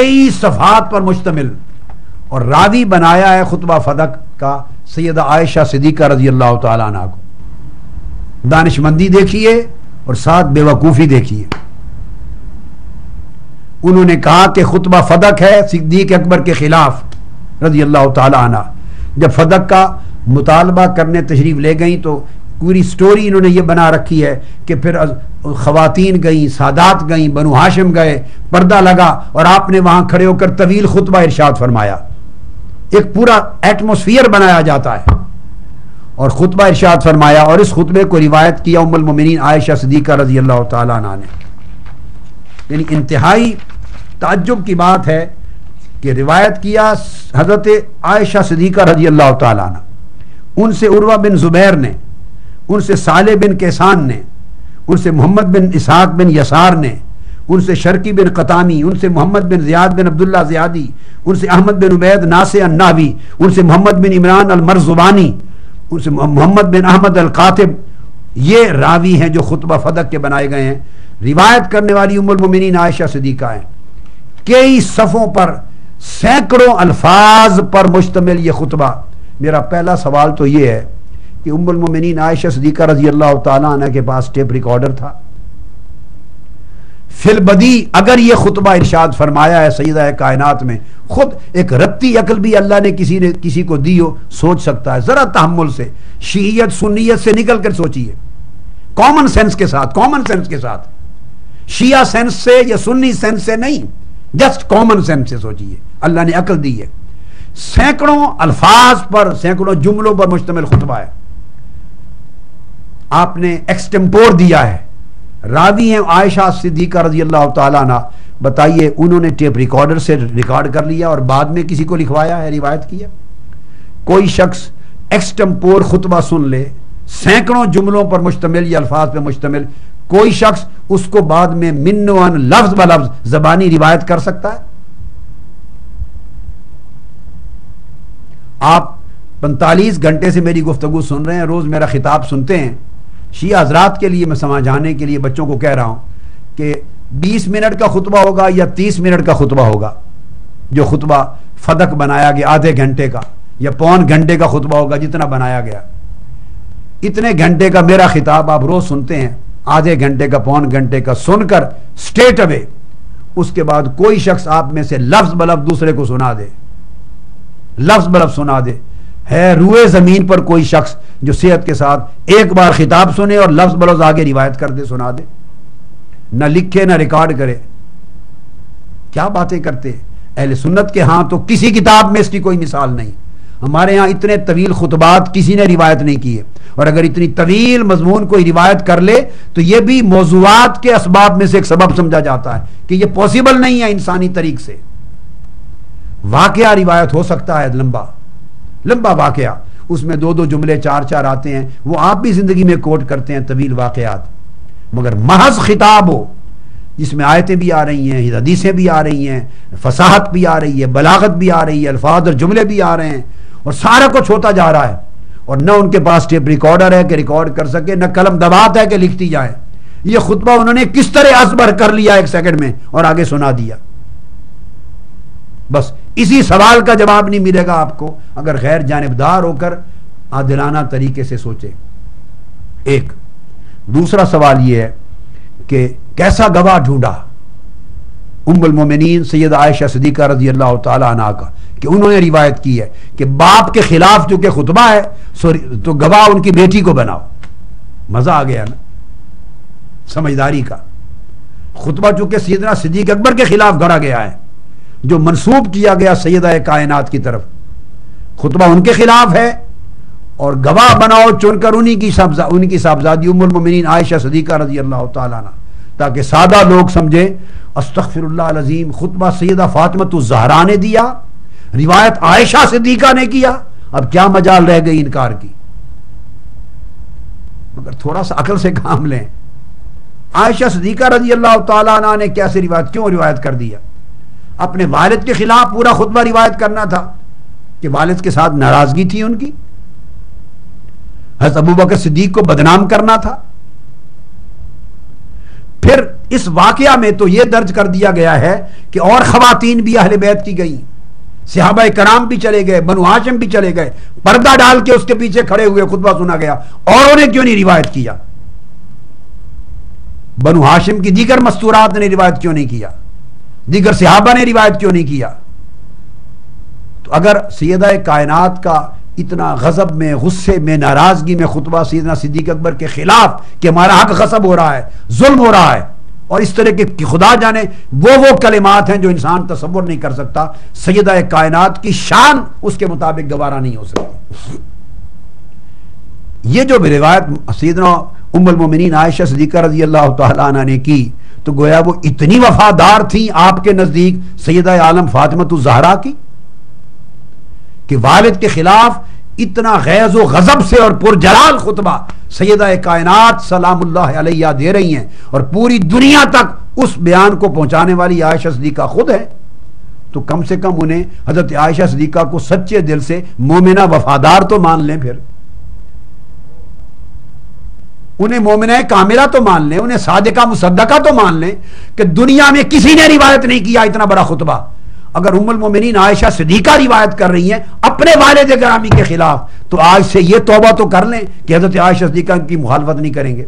کئی صفحات پر مشتمل، اور راوی بنایا ہے خطبہ فدق کا سیدہ عائشہ صدیقہ رضی اللہ تعالیٰ عنہ کو۔ دانشمندی دیکھیے اور ساتھ بے وقوفی دیکھیے۔ انہوں نے کہا کہ خطبہ فدق ہے صدیق اکبر کے خلاف رضی اللہ تعالیٰ عنہ۔ جب فدق کا مطالبہ کرنے تشریف لے گئیں تو پوری سٹوری انہوں نے یہ بنا رکھی ہے کہ پھر خواتین گئیں، سادات گئیں، بنو ہاشم گئے، پردہ لگا اور آپ نے وہاں کھڑے ہو کر طویل خطبہ ارشاد فرمایا۔ ایک پورا ایٹموسفیئر بنایا جاتا ہے اور خطبہ ارشاد فرمایا، اور اس خطبے کو روایت کیا ام المومنین عائشہ صدیقہ رضی اللہ تعالیٰ عنہ نے۔ یعنی انتہائی تعجب کی بات ہے کہ روایت کیا حضرت عائشہ صدیقہ رضی اللہ تعالیٰ عنہ، ان سے عروہ بن زبیر نے، ان سے صالح بن کیسان نے، ان سے محمد بن اسحاق بن یسار نے، ان سے شرکی بن قطامی، ان سے محمد بن زیاد بن عبداللہ زیادی، ان سے احمد بن عبید ناصع النحوی، ان سے محمد بن عمران المرزبانی، ان سے محمد بن احمد القاتب، یہ راوی ہیں جو خطبہ فدق کے بنائے گئے ہیں۔ روایت کرنے والی ام المومنین عائشہ صدیقہ ہیں۔ کئی صفوں پر سینکڑوں الفاظ پر مشتمل یہ خطبہ۔ میرا پہلا سوال تو یہ ہے کہ ام المومنین عائشہ صدیقہ رضی اللہ تعالیٰ عنہ کے پاس ٹیپ ریکارڈر تھا؟ فی البدی اگر یہ خطبہ ارشاد فرمایا ہے سیدہ کائنات میں، خود ایک رتی عقل بھی اللہ نے کسی کو دی ہو سوچ سکتا ہے، ذرا تحمل سے، شیعیت سنیت سے نکل کر سوچیے، کامن سینس کے ساتھ، کامن سینس کے ساتھ، شیعہ سینس سے یا سنی سینس سے نہیں، جسٹ کامن سینس سے سوچیے، اللہ نے عقل دی ہے۔ سینکڑوں الفاظ پر، سینکڑوں جملوں پر مشتمل خطبہ ہے۔ آپ نے ایکسٹمپور دیا ہے، راوی ہیں عائشہ صدیقہ رضی اللہ تعالیٰ عنہ۔ بتائیے انہوں نے ٹیپ ریکارڈر سے ریکارڈ کر لیا اور بعد میں کسی کو لکھوایا ہے، روایت کیا؟ کوئی شخص ایکسٹمپور خطبہ سن لے، سینکڑوں جملوں پر مشتمل یا الفاظ پر مشتمل، کوئی شخص اس کو بعد میں من و عن لفظ بلفظ زبانی روایت کر سکتا ہے؟ آپ 45 گھنٹے سے میری گفتگو سن رہے ہیں، روز میرا خطاب سنتے ہیں۔ شیعہ حضرات کے لیے میں سمجھانے کے لیے بچوں کو کہہ رہا ہوں کہ 20 منٹ کا خطبہ ہوگا یا 30 منٹ کا خطبہ ہوگا، جو خطبہ فدق بنایا گیا آدھے گھنٹے کا یا پون گھنٹے کا خطبہ ہوگا، جتنا بنایا گیا، اتنے گھنٹے کا میرا خطاب آپ روز سنتے ہیں، آدھے گھنٹے کا پون گھنٹے کا سن کر سٹیٹ اوے، اس کے بعد کوئی شخص آپ میں سے لفظ بلفظ دوسرے کو سنا دے، لفظ بلفظ سنا دے، ہے روئے زمین پر کوئی شخص جو صحت کے ساتھ ایک بار خطاب سنے اور لفظ بلفظ آگے روایت کر دے، سنا دے، نہ لکھے نہ ریکارڈ کرے؟ کیا باتیں کرتے اہل سنت کے ہاں تو کسی کتاب میں اس کی کوئی مثال نہیں۔ ہمارے ہاں اتنے طویل خطبات کسی نے روایت نہیں کیے، اور اگر اتنی طویل مضمون کوئی روایت کر لے تو یہ بھی موضوعات کے اسباب میں سے ایک سبب سمجھا جاتا ہے کہ یہ پاسبل نہیں ہے انسانی طریق سے۔ واقعہ روایت ہو سکتا ہے، لمبا لمبا واقعہ، اس میں 2 جملے 4 آتے ہیں، وہ آپ بھی زندگی میں کوٹ کرتے ہیں طویل واقعات، مگر محض خطاب ہو جس میں آیتیں بھی آ رہی ہیں، حدیثیں بھی آ رہی ہیں، فصاحت بھی آ رہی ہے، بلاغت بھی آ رہی ہے، الفاظ اور جملے بھی آ رہے ہیں، اور سارا کچھ ہوتا جا رہا ہے، اور نہ ان کے پاس ٹیپ ریکارڈر ہے کہ ریکارڈ کر سکے، نہ قلم دبات ہے کہ لکھتی جائے۔ یہ خطبہ انہوں نے کس طرح ازبر کر لیا 1 سیکنڈ میں اور آگے سنا دیا۔ بس اسی سوال کا جواب نہیں ملے گا آپ کو اگر غیر جانبدار ہو کر عادلانہ طریقے سے سوچے۔ ایک دوسرا سوال یہ ہے کہ کیسا گواہ ڈھونڈا ام المومنین سیدہ عائشہ صدیقہ رضی اللہ تعالی عنہ کا کہ انہوں نے روایت کی ہے کہ باپ کے خلاف چونکہ خطبہ ہے تو گواہ ان کی بیٹی کو بناؤ۔ مزہ آ گیا نا سمجھداری کا۔ خطبہ چونکہ سیدنا صدیق اکبر کے خلاف گھڑا گیا ہے، جو منسوب کیا گیا سیدہ کائنات کی طرف، خطبہ ان کے خلاف ہے، اور گواہ بناؤ چن کر ان کی صاحبزادی ام المومنین عائشہ صدیقہ رضی اللہ تعالیٰ عنہ، تاکہ سادہ لوگ سمجھیں استغفر اللہ العظیم خطبہ سیدہ فاطمہ الزہرا نے دیا، روایت عائشہ صدیقہ نے کیا، اب کیا مجال رہ گئی انکار کی؟ مگر تھوڑا سا عقل سے کام لیں۔ عائشہ صدیقہ رضی اللہ تعالیٰ عنہ نے کیسے کیوں روایت کر دیا؟ اپنے والد کے خلاف پورا خطبہ روایت کرنا تھا کہ والد کے ساتھ ناراضگی تھی ان کی، حضرت ابوبکر صدیق کو بدنام کرنا تھا، پھر اس واقعہ میں تو یہ درج کر دیا گیا ہے کہ اور خواتین بھی اہل بیت کی گئیں، صحابہ کرام بھی چلے گئے، بنو ہاشم بھی چلے گئے، پردہ ڈال کے اس کے پیچھے کھڑے ہوئے خطبہ سنا گیا، اوروں نے کیوں نہیں روایت کیا؟ بنو ہاشم کی دیگر مستورات نے روایت کیوں نہیں کیا؟ دیگر صحابہ نے روایت کیوں نہیں کیا؟ تو اگر سیدہ کائنات کا اتنا غضب میں، غصے میں، ناراضگی میں خطبہ سیدنا صدیق اکبر کے خلاف کہ ہمارا حق غصب ہو رہا ہے، ظلم ہو رہا ہے، اور اس طرح کے خدا جانے وہ کلمات ہیں جو انسان تصور نہیں کر سکتا، سیدہ کائنات کی شان اس کے مطابق گوارا نہیں ہو سکتی۔ یہ جو روایت سیدنا ام المومنین عائشہ صدیقہ رضی اللہ تعالیٰ عنہ نے کی، تو گویا وہ اتنی وفادار تھیں آپ کے نزدیک سیدہ عالم فاطمہ الزہرا کی کہ والد کے خلاف اتنا غیظ و غضب سے اور پرجلال خطبہ سیدہ کائنات سلام اللہ علیہ دے رہی ہیں، اور پوری دنیا تک اس بیان کو پہنچانے والی عائشہ صدیقہ خود ہے، تو کم سے کم انہیں حضرت عائشہ صدیقہ کو سچے دل سے مومنہ وفادار تو مان لیں، پھر انہیں مومنہ کاملہ تو مان لیں، انہیں صادقہ مصدقہ تو مان لیں کہ دنیا میں کسی نے روایت نہیں کیا اتنا بڑا خطبہ۔ اگر ام المومنین عائشہ صدیقہ روایت کر رہی ہیں اپنے والد گرامی کے خلاف، تو آج سے یہ توبہ تو کر لیں کہ حضرت عائشہ صدیقہ کی مخالفت نہیں کریں گے،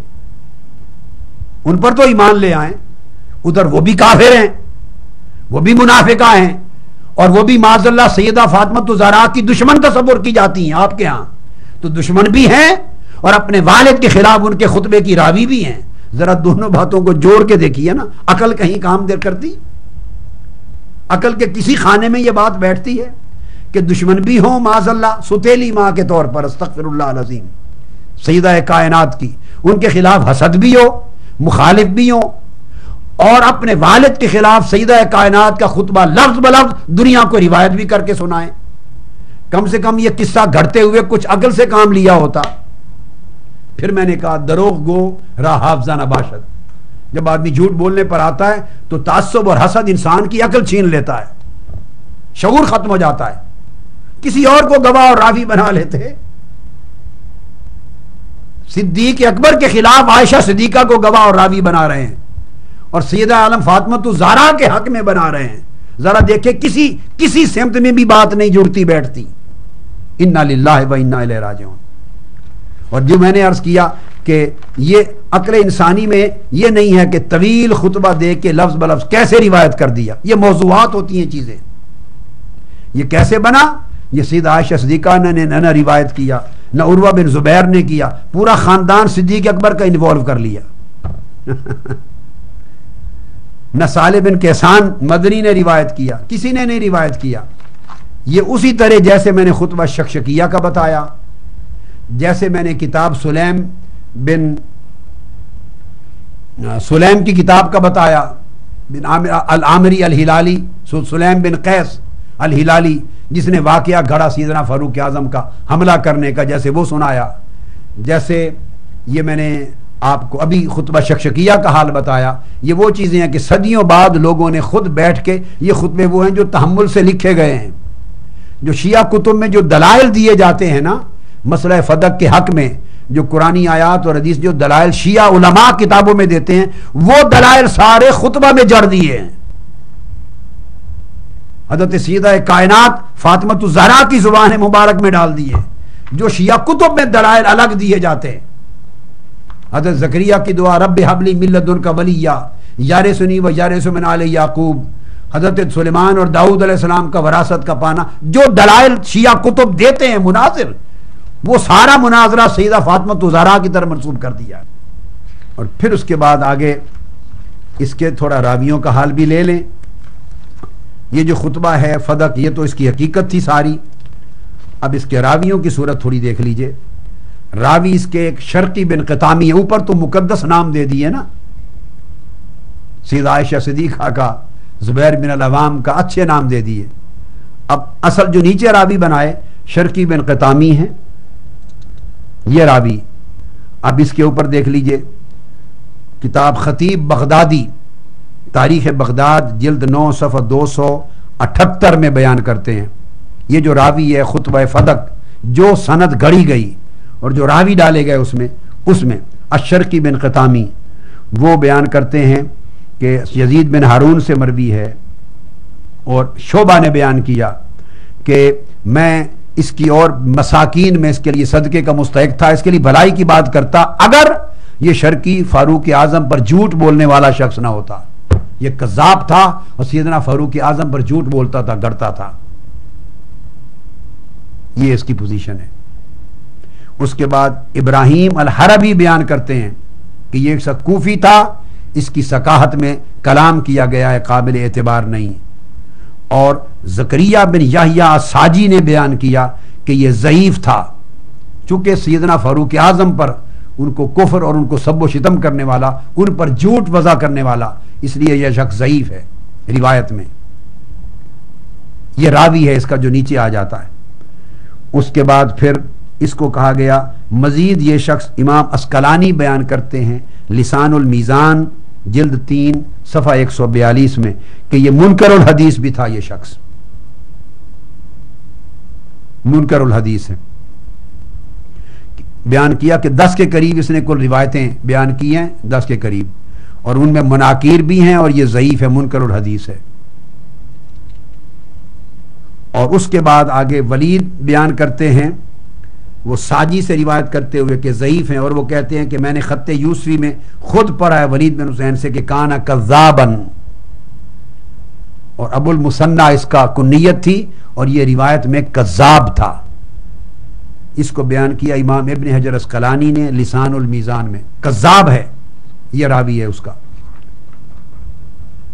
ان پر تو ایمان لے آئیں۔ ادھر وہ بھی کافر ہیں، وہ بھی منافقہ ہیں، اور وہ بھی معاذ اللہ سیدہ فاطمہ الزہرا کی دشمن تصور کی جاتی ہیں آپ کے ہاں، تو دشمن بھی ہیں اور اپنے والد کے خلاف ان کے خطبے کی راوی بھی ہیں۔ ذرا دونوں باتوں کو جوڑ کے دیکھیے نا، عقل کہیں کام دیر کرتی؟ عقل کے کسی خانے میں یہ بات بیٹھتی ہے کہ دشمن بھی ہوں معاذ اللہ ستیلی ماں کے طور پر، استغفر اللہ العظیم، سیدہ کائنات کی، ان کے خلاف حسد بھی ہو، مخالف بھی ہو، اور اپنے والد کے خلاف سیدہ کائنات کا خطبہ لفظ بلفظ دنیا کو روایت بھی کر کے سنائیں۔ کم سے کم یہ قصہ گھڑتے ہوئے کچھ عقل سے کام لیا ہوتا۔ پھر میں نے کہا دروغ گو راہ حافظہ نہ باشد، جب آدمی جھوٹ بولنے پر آتا ہے تو تعصب اور حسد انسان کی عقل چھین لیتا ہے، شعور ختم ہو جاتا ہے، کسی اور کو گواہ اور راوی بنا لیتے۔ صدیق اکبر کے خلاف عائشہ صدیقہ کو گواہ اور راوی بنا رہے ہیں، اور سیدہ عالم فاطمہ الزہرا کے حق میں بنا رہے ہیں۔ ذرا دیکھیں کسی سمت میں بھی بات نہیں جڑتی بیٹھتی۔ انا للہ و انا الیہ راجعون۔ اور جو میں نے عرض کیا کہ یہ عقل انسانی میں یہ نہیں ہے کہ طویل خطبہ دے کے لفظ بلفظ کیسے روایت کر دیا، یہ موضوعات ہوتی ہیں چیزیں۔ یہ کیسے بنا؟ یہ سیدہ عائشہ صدیقہ نے نہ روایت کیا، نہ عروہ بن زبیر نے کیا، پورا خاندان صدیق اکبر کا انوالو کر لیا۔ نہ صالح بن کیسان مدنی نے روایت کیا، کسی نے نہیں روایت کیا۔ یہ اسی طرح جیسے میں نے خطبہ شکشکیہ کا بتایا، جیسے میں نے کتاب سلیم کی کتاب کا بتایا، بن العامری الہلالی، سلیم بن قیس الہلالی، جس نے واقعہ گھڑا سیدنا فاروق اعظم کا حملہ کرنے کا، جیسے وہ سنایا، جیسے یہ میں نے آپ کو ابھی خطبہ شکشکیہ کا حال بتایا۔ یہ وہ چیزیں ہیں کہ صدیوں بعد لوگوں نے خود بیٹھ کے، یہ خطبے وہ ہیں جو تحمل سے لکھے گئے ہیں، جو شیعہ کتب میں جو دلائل دیے جاتے ہیں نا مسئلہ فدق کے حق میں، جو قرآنی آیات اور حدیث جو دلائل شیعہ علماء کتابوں میں دیتے ہیں، وہ دلائل سارے خطبہ میں جڑ دیے ہیں۔ حضرت سیدہ کائنات فاطمہ الزہرا کی زبان مبارک میں ڈال دیے، جو شیعہ کتب میں دلائل الگ دیے جاتے ہیں۔ حضرت زکریا کی دعا رب حب لی من لدنک ولیہ یارثنی و یارث من آل یعقوب، حضرت سلیمان اور داؤد علیہ السلام کا وراثت کا پانا، جو دلائل شیعہ کتب دیتے ہیں مناظر، وہ سارا مناظرہ سیدہ فاطمہ الزہرا کی طرف منسوب کر دیا۔ اور پھر اس کے بعد آگے اس کے تھوڑا راویوں کا حال بھی لے لیں۔ یہ جو خطبہ ہے فدق، یہ تو اس کی حقیقت تھی ساری۔ اب اس کے راویوں کی صورت تھوڑی دیکھ لیجئے۔ راوی اس کے ایک شرقی بن قطامی ہے، اوپر تو مقدس نام دے دیے نا، سیدہ عائشہ صدیقہ کا، زبیر بن العوام کا، اچھے نام دے دیے۔ اب اصل جو نیچے راوی بنائے شرقی بن قطامی ہیں، یہ راوی۔ اب اس کے اوپر دیکھ لیجئے، کتاب خطیب بغدادی تاریخ بغداد جلد 9 صفحہ 278 میں بیان کرتے ہیں، یہ جو راوی ہے خطبہ فدق، جو سند گھڑی گئی اور جو راوی ڈالے گئے اس میں الشرقی بن قطامی، وہ بیان کرتے ہیں کہ یزید بن ہارون سے مروی ہے، اور شعبہ نے بیان کیا کہ میں اس کی اور مساکین میں اس کے لیے صدقے کا مستحق تھا، اس کے لیے بھلائی کی بات کرتا اگر یہ شرکی فاروق اعظم پر جھوٹ بولنے والا شخص نہ ہوتا۔ یہ کذاب تھا اور سیدنا فاروق اعظم پر جھوٹ بولتا تھا، گڑتا تھا۔ یہ اس کی پوزیشن ہے۔ اس کے بعد ابراہیم الحربی بیان کرتے ہیں کہ یہ ایک کوفی تھا، اس کی ثقاہت میں کلام کیا گیا ہے، قابل اعتبار نہیں۔ اور زکریا بن یحییٰ ساجی نے بیان کیا کہ یہ ضعیف تھا، چونکہ سیدنا فاروق اعظم پر ان کو کفر اور ان کو سب و شتم کرنے والا، ان پر جھوٹ وضع کرنے والا، اس لیے یہ شخص ضعیف ہے روایت میں۔ یہ راوی ہے اس کا جو نیچے آ جاتا ہے۔ اس کے بعد پھر اس کو کہا گیا مزید، یہ شخص امام اسقلانی بیان کرتے ہیں لسان المیزان جلد 3 صفحہ 142 میں کہ یہ منکر الحدیث بھی تھا۔ یہ شخص منکر الحدیث ہے، بیان کیا کہ 10 کے قریب اس نے کل روایتیں بیان کی ہیں، 10 کے قریب، اور ان میں مناکیر بھی ہیں، اور یہ ضعیف ہے، منکر الحدیث ہے۔ اور اس کے بعد آگے ولید بیان کرتے ہیں، وہ ساجی سے روایت کرتے ہوئے کہ ضعیف ہیں، اور وہ کہتے ہیں کہ میں نے خط یوسفی میں خود پڑھا ہے ولید بن حسین سے کہ کانا کذابن، اور ابو المثنیٰ اس کا کنیت تھی، اور یہ روایت میں کذاب تھا۔ اس کو بیان کیا امام ابن حجر اسقلانی نے لسان المیزان میں، کذاب ہے، یہ راوی ہے اس کا۔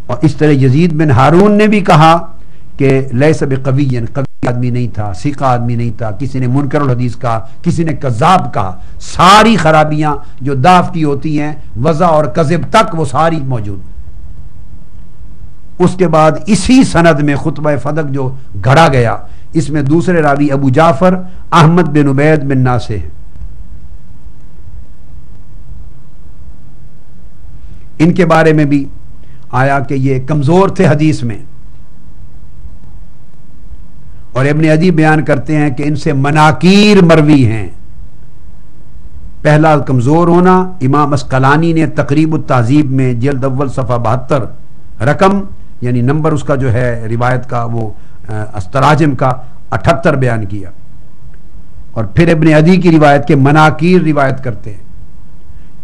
اور اس طرح یزید بن ہارون نے بھی کہا کہ لیس بقوی، قوی آدمی نہیں تھا، ثقہ آدمی نہیں تھا، کسی نے منکر الحدیث کہا، کسی نے کذاب کہا۔ ساری خرابیاں جو داف کی ہوتی ہیں وضع اور کذب تک، وہ ساری موجود۔ اس کے بعد اسی سند میں خطبہ فدق جو گھڑا گیا، اس میں دوسرے راوی ابو جعفر احمد بن عبید بن ناصح ہیں۔ ان کے بارے میں بھی آیا کہ یہ کمزور تھے حدیث میں، اور ابن عدی بیان کرتے ہیں کہ ان سے مناکیر مروی ہیں۔ پہلا کمزور ہونا، امام اسقلانی نے تقریب التہذیب میں جلد اول صفحہ 72 رقم یعنی نمبر اس کا جو ہے روایت کا، وہ استراجم کا 78 بیان کیا۔ اور پھر ابن عدی کی روایت کے مناکیر روایت کرتے ہیں۔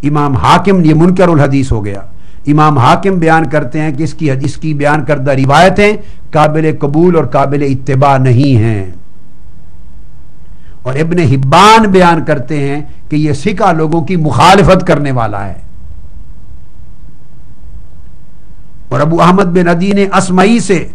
امام حاکم، یہ منکر الحدیث ہو گیا، امام حاکم بیان کرتے ہیں کہ اس کی بیان کردہ روایتیں قابل قبول اور قابل اتباع نہیں ہیں۔ اور ابن حبان بیان کرتے ہیں کہ یہ ثقہ لوگوں کی مخالفت کرنے والا ہے۔ اور ابو احمد بن عدی نے اسمعی سے،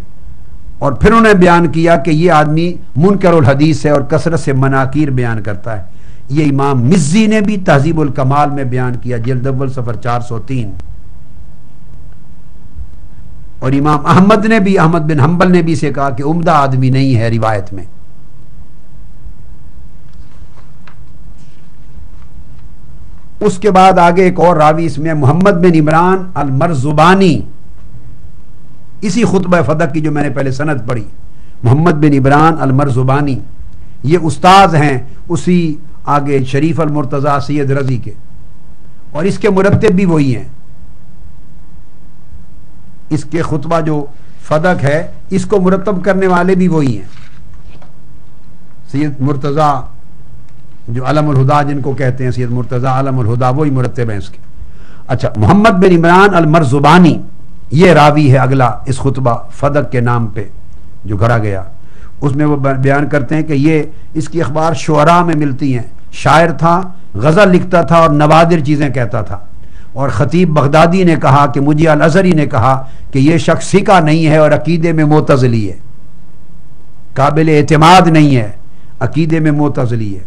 اور پھر انہوں نے بیان کیا کہ یہ آدمی منکر الحدیث ہے اور کثرت سے مناکیر بیان کرتا ہے۔ یہ امام مزی نے بھی تہذیب الکمال میں بیان کیا، جلد اول صفحہ 403۔ اور امام احمد نے بھی، احمد بن حنبل نے بھی سے کہا کہ عمدہ آدمی نہیں ہے روایت میں۔ اس کے بعد آگے ایک اور راوی اس میں محمد بن عمران المرزبانی، اسی خطبہ فدق کی جو میں نے پہلے سند پڑھی، محمد بن عمران المرزبانی، یہ استاذ ہیں اسی آگے شریف المرتضی سید رضی کے، اور اس کے مرتب بھی وہی ہیں۔ اس کے خطبہ جو فدق ہے اس کو مرتب کرنے والے بھی وہی ہیں، سید مرتضی جو علم الہدا جن کو کہتے ہیں، سید مرتضی علم الہدا، وہی مرتب ہیں اس کے۔ اچھا، محمد بن عمران المرزبانی یہ راوی ہے اگلا اس خطبہ فدق کے نام پہ جو گھڑا گیا۔ اس میں وہ بیان کرتے ہیں کہ یہ اس کی اخبار شعراء میں ملتی ہیں، شاعر تھا، غزل لکھتا تھا اور نوادر چیزیں کہتا تھا۔ اور خطیب بغدادی نے کہا کہ مجھے الازہری نے کہا کہ یہ شخص ثقہ نہیں ہے اور عقیدے میں معتزلی ہے، قابل اعتماد نہیں ہے، عقیدے میں معتزلی ہے۔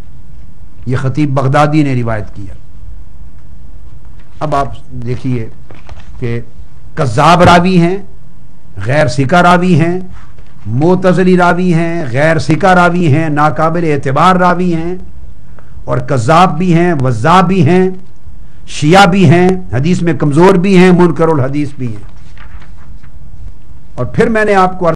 یہ خطیب بغدادی نے روایت کیا۔ اب آپ دیکھیے کہ کذاب راوی ہیں، غیر ثقہ راوی ہیں، معتزلی راوی ہیں، غیر ثقہ راوی ہیں، ناقابل اعتبار راوی ہیں، اور کذاب بھی ہیں، وضاع بھی ہیں، شیعہ بھی ہیں، حدیث میں کمزور بھی ہیں، منکر الحدیث بھی ہیں۔ اور پھر میں نے آپ کو